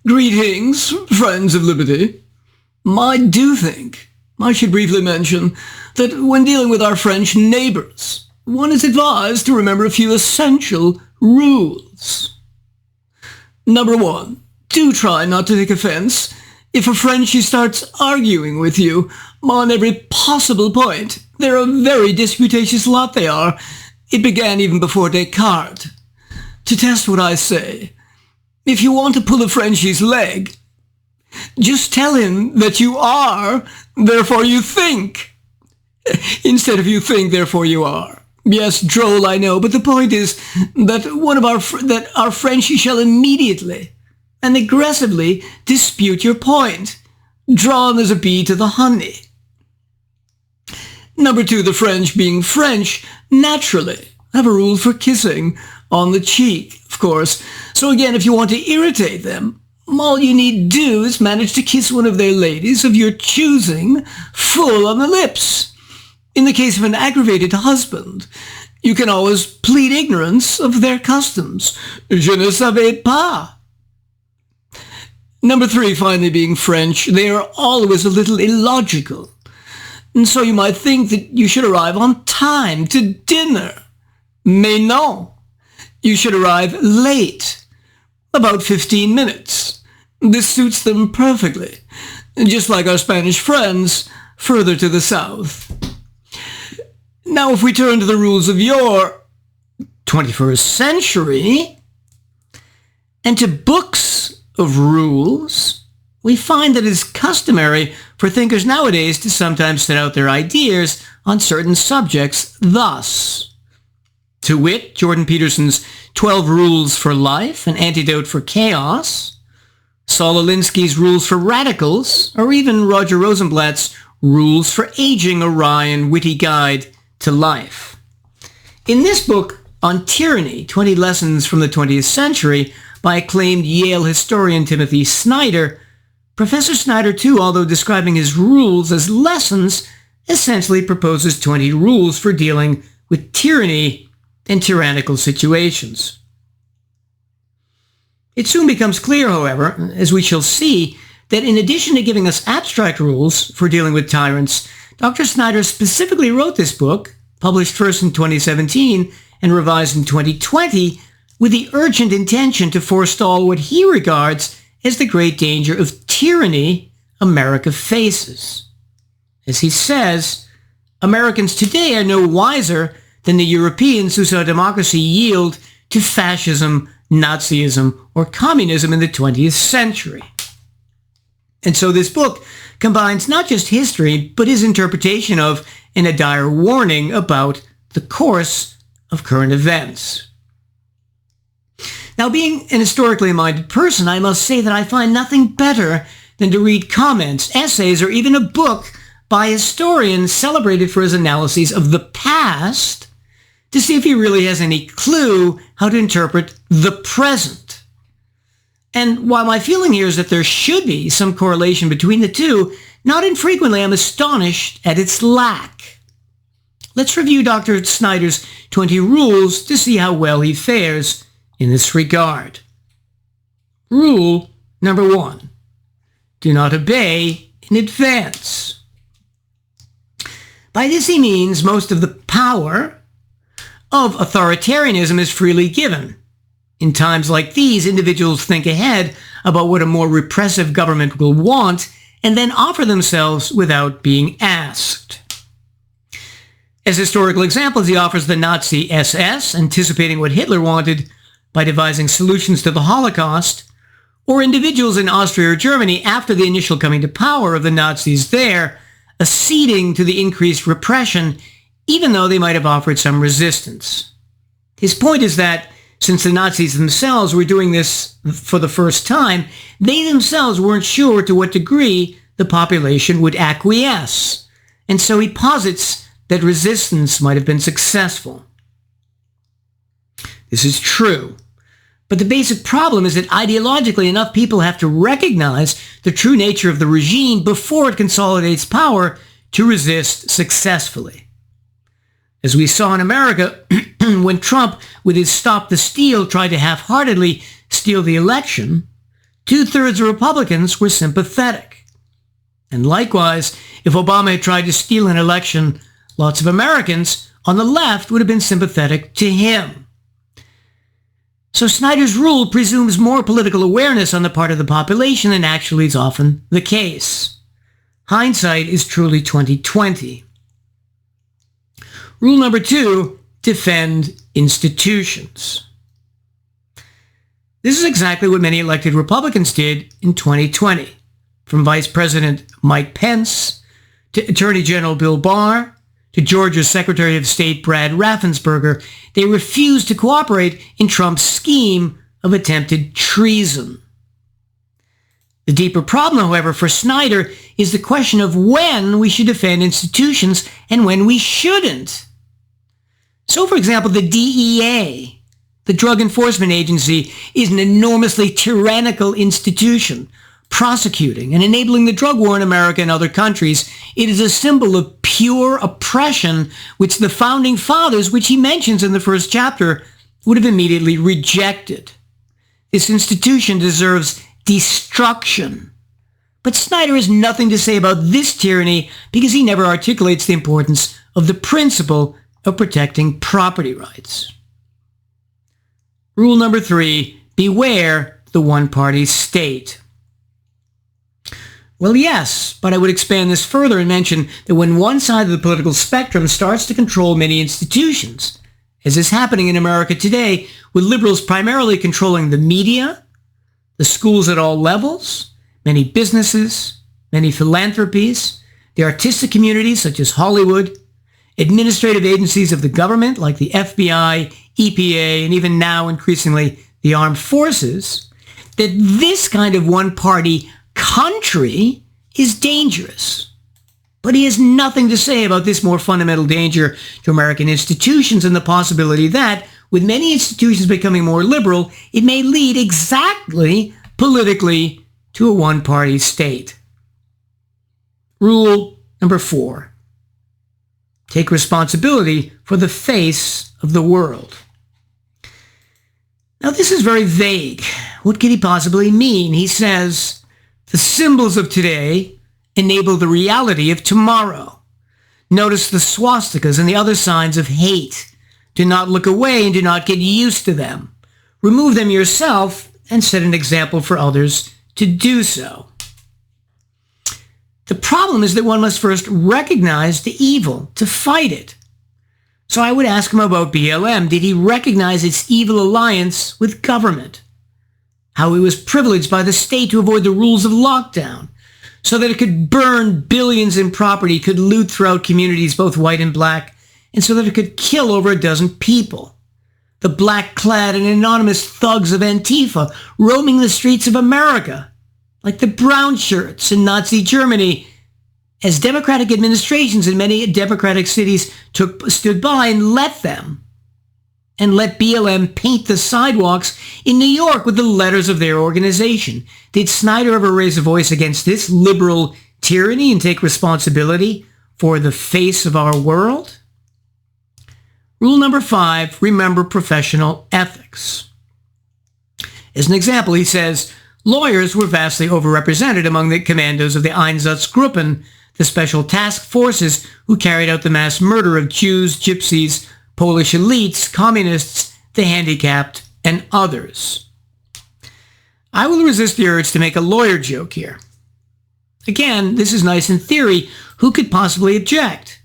Greetings, friends of liberty. I do think I should briefly mention that when dealing with our French neighbors, one is advised to remember a few essential rules. Number 1, do try not to take offense if a Frenchie starts arguing with you on every possible point. They're a very disputatious lot, they are. It began even before Descartes. To test what I say, if you want to pull a Frenchie's leg, just tell him that you are, therefore you think, instead of you think, therefore you are. Yes, droll, I know, but the point is that our Frenchie shall immediately and aggressively dispute your point, drawn as a bee to the honey. Number 2, the French, being French, naturally have a rule for kissing on the cheek, of course. So again, if you want to irritate them, all you need do is manage to kiss one of their ladies of your choosing full on the lips. In the case of an aggravated husband, you can always plead ignorance of their customs. Je ne savais pas. Number 3, finally, being French, they are always a little illogical. And so you might think that you should arrive on time to dinner. Mais non. You should arrive late, about 15 minutes. This suits them perfectly, just like our Spanish friends further to the south. Now, if we turn to the rules of your 21st century and to books of rules, we find that it is customary for thinkers nowadays to sometimes set out their ideas on certain subjects thus. To wit, Jordan Peterson's 12 Rules for Life, an antidote for chaos, Saul Alinsky's Rules for Radicals, or even Roger Rosenblatt's Rules for Aging, a wry and witty guide to life. In this book on tyranny, 20 Lessons from the 20th Century, by acclaimed Yale historian Timothy Snyder, Professor Snyder, too, although describing his rules as lessons, essentially proposes 20 rules for dealing with tyranny and tyrannical situations. It soon becomes clear, however, as we shall see, that in addition to giving us abstract rules for dealing with tyrants, Dr. Snyder specifically wrote this book, published first in 2017 and revised in 2020, with the urgent intention to forestall what he regards as the great danger of tyranny America faces. As he says, Americans today are no wiser than the Europeans who saw democracy yield to fascism, Nazism, or communism in the 20th century. And so this book combines not just history, but his interpretation of and a dire warning about the course of current events. Now, being an historically minded person, I must say that I find nothing better than to read comments, essays, or even a book by historians celebrated for his analyses of the past to see if he really has any clue how to interpret the present. And while my feeling here is that there should be some correlation between the two, not infrequently I'm astonished at its lack. Let's review Dr. Snyder's 20 rules to see how well he fares in this regard. Rule number 1. Do not obey in advance. By this he means most of the power of authoritarianism is freely given. In times like these, individuals think ahead about what a more repressive government will want and then offer themselves without being asked. As historical examples, he offers the Nazi SS, anticipating what Hitler wanted by devising solutions to the Holocaust, or individuals in Austria or Germany after the initial coming to power of the Nazis there, acceding to the increased repression, even though they might have offered some resistance. His point is that since the Nazis themselves were doing this for the first time, they themselves weren't sure to what degree the population would acquiesce, and so he posits that resistance might have been successful. This is true, but the basic problem is that ideologically enough people have to recognize the true nature of the regime before it consolidates power to resist successfully. As we saw in America, when Trump, with his Stop the Steal, tried to half-heartedly steal the election, 2/3 of Republicans were sympathetic. And likewise, if Obama had tried to steal an election, lots of Americans on the left would have been sympathetic to him. So Snyder's rule presumes more political awareness on the part of the population than actually is often the case. Hindsight is truly 20/20. Rule number 2, defend institutions. This is exactly what many elected Republicans did in 2020. From Vice President Mike Pence to Attorney General Bill Barr to Georgia's Secretary of State Brad Raffensperger, they refused to cooperate in Trump's scheme of attempted treason. The deeper problem, however, for Snyder is the question of when we should defend institutions and when we shouldn't. So, for example, the DEA, the Drug Enforcement Agency, is an enormously tyrannical institution, prosecuting and enabling the drug war in America and other countries. It is a symbol of pure oppression, which the founding fathers, which he mentions in the first chapter, would have immediately rejected. This institution deserves destruction. But Snyder has nothing to say about this tyranny because he never articulates the importance of the principle of protecting property rights. Rule number 3, beware the one-party state. Well, yes, but I would expand this further and mention that when one side of the political spectrum starts to control many institutions, as is happening in America today, with liberals primarily controlling the media, the schools at all levels, many businesses, many philanthropies, the artistic communities such as Hollywood, administrative agencies of the government like the FBI, EPA, and even now increasingly the armed forces, that this kind of one-party country is dangerous. But he has nothing to say about this more fundamental danger to American institutions and the possibility that, with many institutions becoming more liberal, it may lead exactly politically to a one-party state. Rule number 4. Take responsibility for the face of the world. Now, this is very vague. What could he possibly mean? He says, the symbols of today enable the reality of tomorrow. Notice the swastikas and the other signs of hate. Do not look away and do not get used to them. Remove them yourself and set an example for others to do so. The problem is that one must first recognize the evil to fight it. So I would ask him about BLM. Did he recognize its evil alliance with government? How it was privileged by the state to avoid the rules of lockdown so that it could burn billions in property, could loot throughout communities, both white and black, and so that it could kill over a dozen people. The black-clad and anonymous thugs of Antifa roaming the streets of America, like the brown shirts in Nazi Germany, as democratic administrations in many democratic cities stood by and let them, and let BLM paint the sidewalks in New York with the letters of their organization. Did Snyder ever raise a voice against this liberal tyranny and take responsibility for the face of our world? Rule number 5, remember professional ethics. As an example, he says, lawyers were vastly overrepresented among the commandos of the Einsatzgruppen, the special task forces who carried out the mass murder of Jews, gypsies, Polish elites, communists, the handicapped, and others. I will resist the urge to make a lawyer joke here. Again, this is nice in theory. Who could possibly object?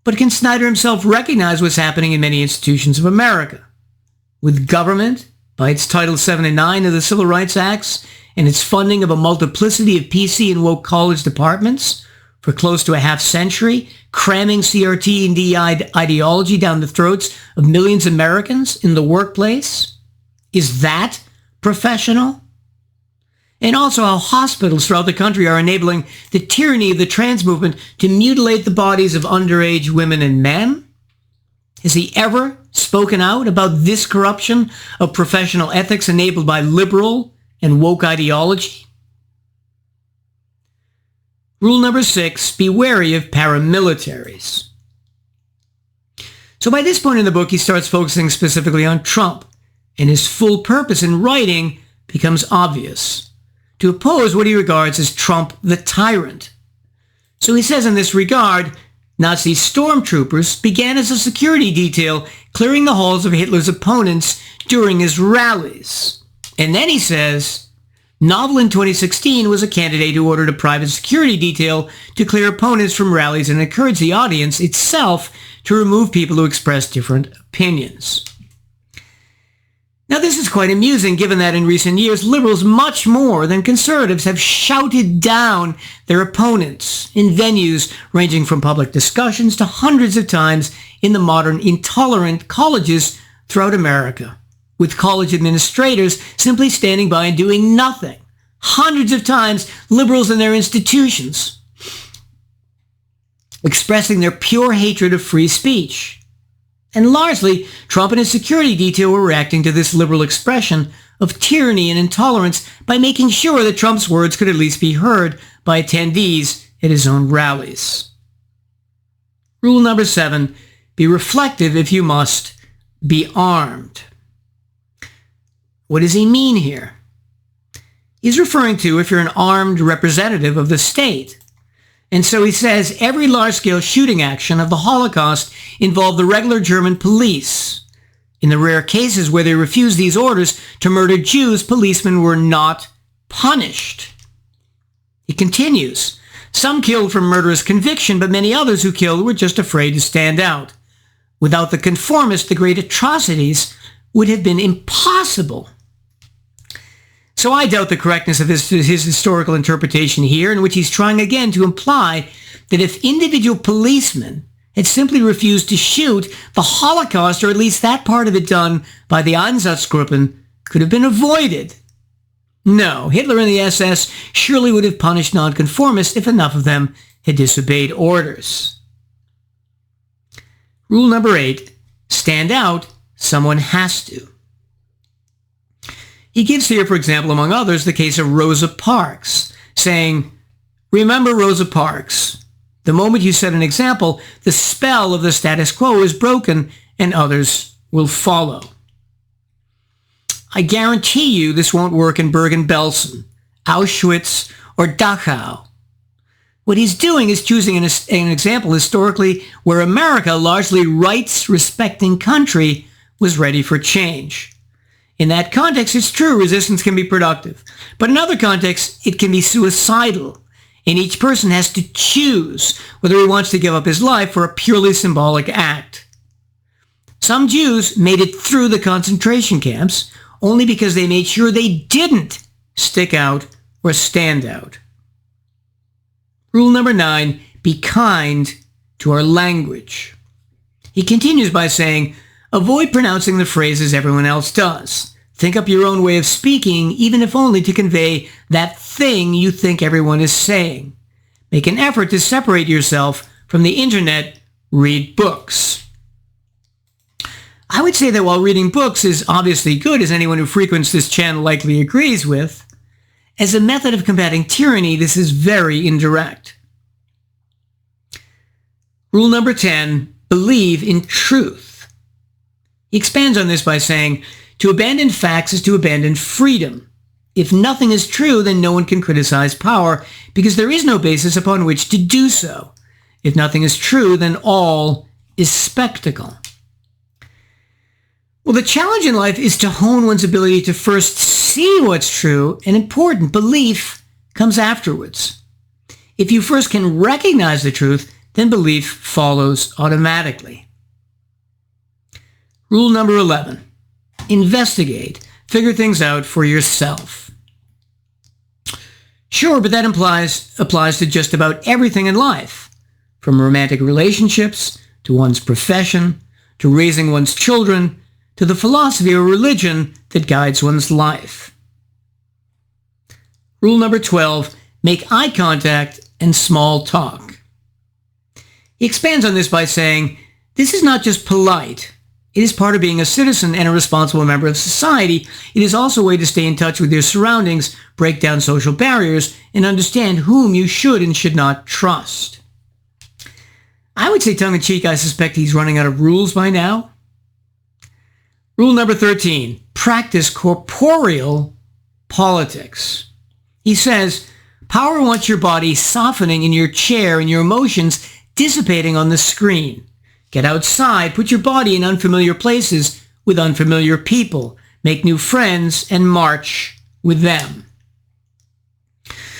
But can Snyder himself recognize what's happening in many institutions of America? With government, by its Title 7 and 9 of the Civil Rights Acts, and its funding of a multiplicity of PC and woke college departments for close to a half century, cramming CRT and DI ideology down the throats of millions of Americans in the workplace? Is that professional? And also how hospitals throughout the country are enabling the tyranny of the trans movement to mutilate the bodies of underage women and men? Has he ever spoken out about this corruption of professional ethics enabled by liberal and woke ideology? Rule number 6, be wary of paramilitaries. So by this point in the book, he starts focusing specifically on Trump, and his full purpose in writing becomes obvious. to oppose what he regards as Trump the tyrant. So he says in this regard, Nazi stormtroopers began as a security detail clearing the halls of Hitler's opponents during his rallies. And then he says, Novel in 2016 was a candidate who ordered a private security detail to clear opponents from rallies and encourage the audience itself to remove people who express different opinions. Now, this is quite amusing given that in recent years, liberals much more than conservatives have shouted down their opponents in venues ranging from public discussions to hundreds of times in the modern intolerant colleges throughout America, with college administrators simply standing by and doing nothing. Hundreds of times, liberals in their institutions expressing their pure hatred of free speech. And largely, Trump and his security detail were reacting to this liberal expression of tyranny and intolerance by making sure that Trump's words could at least be heard by attendees at his own rallies. Rule number 7, be reflective if you must, be armed. What does he mean here? He's referring to if you're an armed representative of the state. And so he says every large-scale shooting action of the Holocaust involved the regular German police. In the rare cases where they refused these orders to murder Jews, policemen were not punished. He continues, some killed from murderous conviction, but many others who killed were just afraid to stand out. Without the conformists, the great atrocities would have been impossible. So I doubt the correctness of his historical interpretation here, in which he's trying again to imply that if individual policemen had simply refused to shoot, the Holocaust, or at least that part of it done by the Einsatzgruppen, could have been avoided. No, Hitler and the SS surely would have punished nonconformists if enough of them had disobeyed orders. Rule number 8, stand out, someone has to. He gives here, for example, among others, the case of Rosa Parks, saying, remember Rosa Parks. The moment you set an example, the spell of the status quo is broken and others will follow. I guarantee you this won't work in Bergen-Belsen, Auschwitz, or Dachau. What he's doing is choosing an example historically where America, largely rights-respecting country, was ready for change. In that context, it's true resistance can be productive. But in other contexts, it can be suicidal. And each person has to choose whether he wants to give up his life for a purely symbolic act. Some Jews made it through the concentration camps only because they made sure they didn't stick out or stand out. Rule number 9, be kind to our language. He continues by saying, avoid pronouncing the phrases everyone else does. Think up your own way of speaking, even if only to convey that thing you think everyone is saying. Make an effort to separate yourself from the internet. Read books. I would say that while reading books is obviously good, as anyone who frequents this channel likely agrees with, as a method of combating tyranny, this is very indirect. Rule number 10, believe in truth. He expands on this by saying, to abandon facts is to abandon freedom. If nothing is true, then no one can criticize power, because there is no basis upon which to do so. If nothing is true, then all is spectacle. Well, the challenge in life is to hone one's ability to first see what's true, and important, belief comes afterwards. If you first can recognize the truth, then belief follows automatically. Rule number 11. Investigate. Figure things out for yourself. Sure, but that applies to just about everything in life, from romantic relationships, to one's profession, to raising one's children, to the philosophy or religion that guides one's life. Rule number 12, make eye contact and small talk. He expands on this by saying, this is not just polite. It is part of being a citizen and a responsible member of society. It is also a way to stay in touch with your surroundings, break down social barriers, and understand whom you should and should not trust. I would say tongue-in-cheek, I suspect he's running out of rules by now. Rule number 13, practice corporeal politics. He says, power wants your body softening in your chair and your emotions dissipating on the screen. Get outside, put your body in unfamiliar places with unfamiliar people, make new friends, and march with them.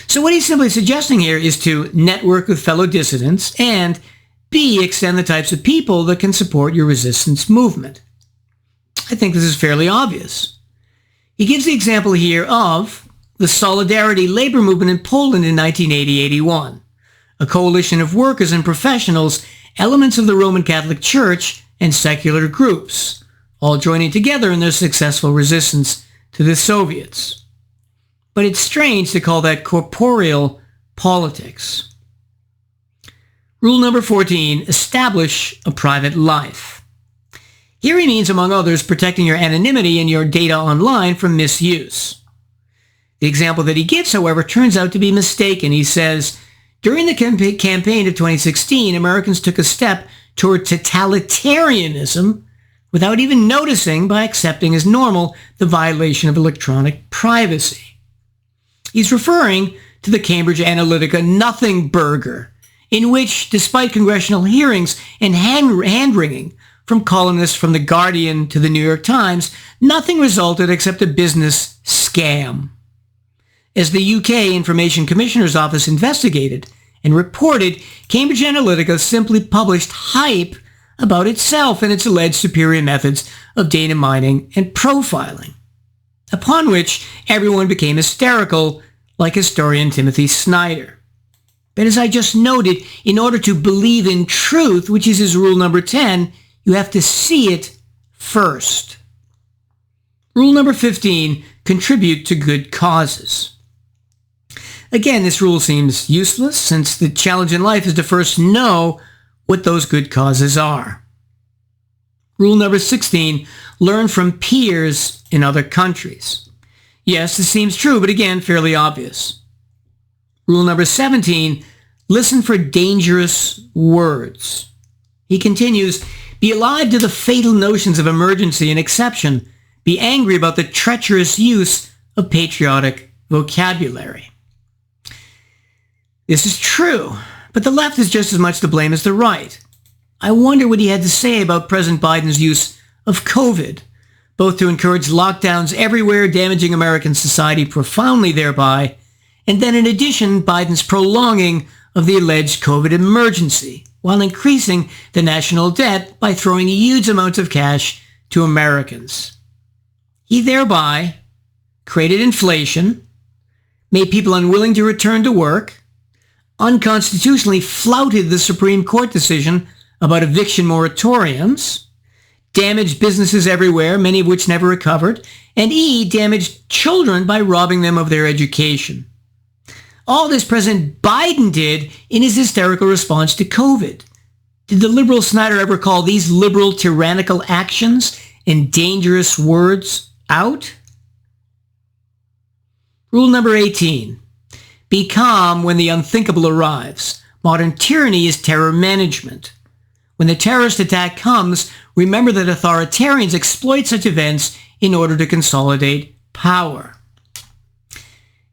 So what he's simply suggesting here is to network with fellow dissidents and B, extend the types of people that can support your resistance movement. I think this is fairly obvious. He gives the example here of the Solidarity labor movement in Poland in 1980-81, a coalition of workers and professionals, elements of the Roman Catholic Church, and secular groups, all joining together in their successful resistance to the Soviets. But it's strange to call that corporeal politics. Rule number 14, establish a private life. Here he means, among others, protecting your anonymity and your data online from misuse. The example that he gives, however, turns out to be mistaken. He says, during the campaign of 2016, Americans took a step toward totalitarianism without even noticing by accepting as normal the violation of electronic privacy. He's referring to the Cambridge Analytica nothing burger, in which, despite congressional hearings and hand-wringing from columnists from The Guardian to the New York Times, nothing resulted except a business scam. As the UK Information Commissioner's Office investigated and reported, Cambridge Analytica simply published hype about itself and its alleged superior methods of data mining and profiling, upon which everyone became hysterical, like historian Timothy Snyder. But as I just noted, in order to believe in truth, which is his rule number 10, you have to see it first. Rule number 15, contribute to good causes. Again, this rule seems useless since the challenge in life is to first know what those good causes are. Rule number 16, learn from peers in other countries. Yes, this seems true, but again, fairly obvious. Rule number 17, listen for dangerous words. He continues, be alive to the fatal notions of emergency and exception. Be angry about the treacherous use of patriotic vocabulary. This is true, but the left is just as much to blame as the right. I wonder what he had to say about President Biden's use of COVID, both to encourage lockdowns everywhere, damaging American society profoundly thereby, and then in addition, Biden's prolonging of the alleged COVID emergency, while increasing the national debt by throwing huge amounts of cash to Americans. He thereby created inflation, made people unwilling to return to work, unconstitutionally flouted the Supreme Court decision about eviction moratoriums, damaged businesses everywhere, many of which never recovered, and damaged children by robbing them of their education. All this President Biden did in his hysterical response to COVID. Did the liberal Snyder ever call these liberal tyrannical actions and dangerous words out? Rule number 18. Be calm when the unthinkable arrives. Modern tyranny is terror management. When the terrorist attack comes, remember that authoritarians exploit such events in order to consolidate power.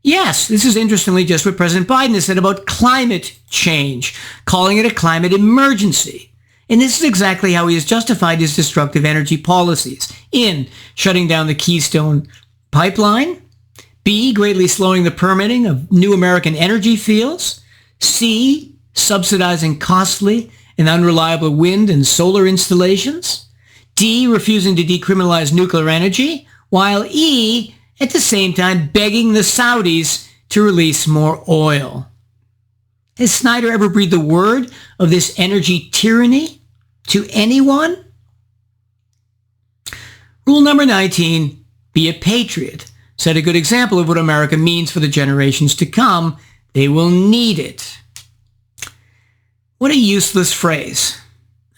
Yes, this is interestingly just what President Biden has said about climate change, calling it a climate emergency. And this is exactly how he has justified his destructive energy policies in shutting down the Keystone Pipeline, B, greatly slowing the permitting of new American energy fields, C, subsidizing costly and unreliable wind and solar installations, D, refusing to decriminalize nuclear energy, while E, at the same time begging the Saudis to release more oil. Has Snyder ever breathed a word of this energy tyranny to anyone? Rule number 19, be a patriot. Set a good example of what America means for the generations to come. They will need it. What a useless phrase.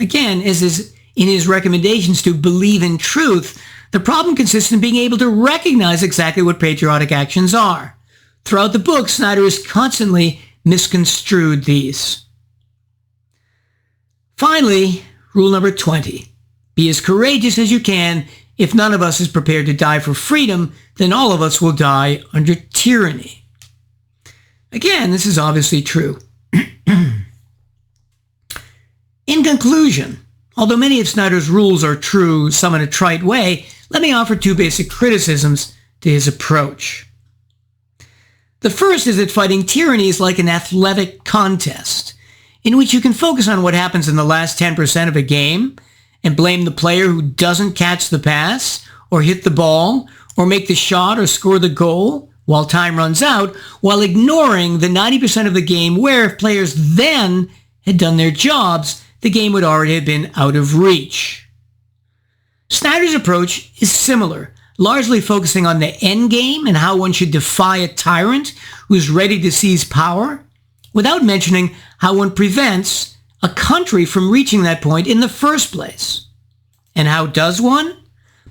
Again, as is in his recommendations to believe in truth, the problem consists in being able to recognize exactly what patriotic actions are. Throughout the book, Snyder has constantly misconstrued these. Finally, rule number 20. Be as courageous as you can. If none of us is prepared to die for freedom, then all of us will die under tyranny. Again, this is obviously true. In conclusion, although many of Snyder's rules are true, some in a trite way, let me offer two basic criticisms to his approach. The first is that fighting tyranny is like an athletic contest, in which you can focus on what happens in the last 10% of a game and blame the player who doesn't catch the pass or hit the ball or make the shot or score the goal while time runs out, while ignoring the 90% of the game where if players then had done their jobs, the game would already have been out of reach. Snyder's approach is similar, largely focusing on the end game and how one should defy a tyrant who's ready to seize power, without mentioning how one prevents a country from reaching that point in the first place. And how does one?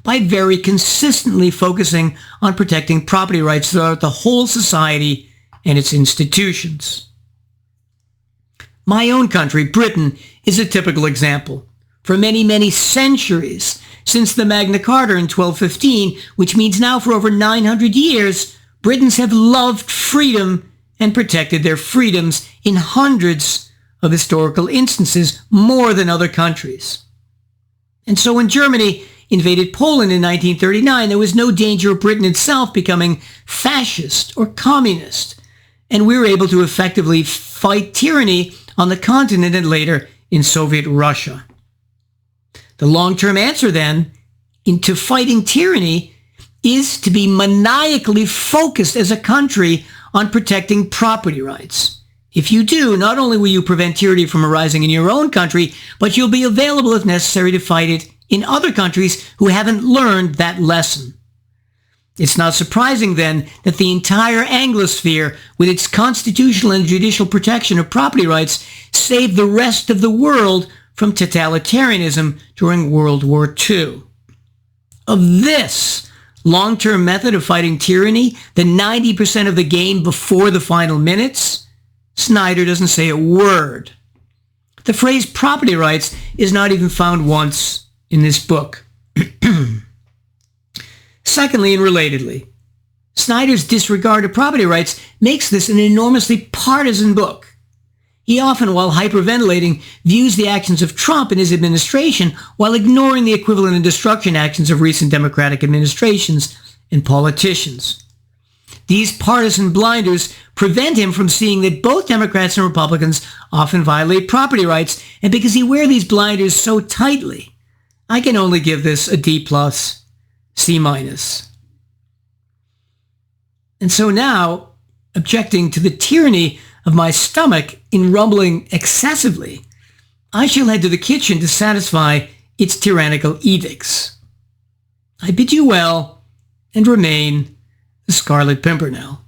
By very consistently focusing on protecting property rights throughout the whole society and its institutions. My own country, Britain, is a typical example. For many, many centuries, since the Magna Carta in 1215, which means now for over 900 years, Britons have loved freedom and protected their freedoms in hundreds of historical instances, more than other countries. And so when Germany invaded Poland in 1939, there was no danger of Britain itself becoming fascist or communist, and we were able to effectively fight tyranny on the continent and later in Soviet Russia. The long-term answer, then, into fighting tyranny is to be maniacally focused as a country on protecting property rights. If you do, not only will you prevent tyranny from arising in your own country, but you'll be available if necessary to fight it in other countries who haven't learned that lesson. It's not surprising, then, that the entire Anglosphere, with its constitutional and judicial protection of property rights, saved the rest of the world from totalitarianism during World War II. Of this long-term method of fighting tyranny, the 90% of the game before the final minutes, Snyder doesn't say a word. The phrase property rights is not even found once in this book. Secondly, and relatedly, Snyder's disregard of property rights makes this an enormously partisan book. He often, while hyperventilating, views the actions of Trump and his administration while ignoring the equivalent and destruction actions of recent Democratic administrations and politicians. These partisan blinders prevent him from seeing that both Democrats and Republicans often violate property rights, and because he wears these blinders so tightly, I can only give this a D+, C-. And so now, objecting to the tyranny of my stomach in rumbling excessively, I shall head to the kitchen to satisfy its tyrannical edicts. I bid you well, and remain the Scarlet Pimpernel.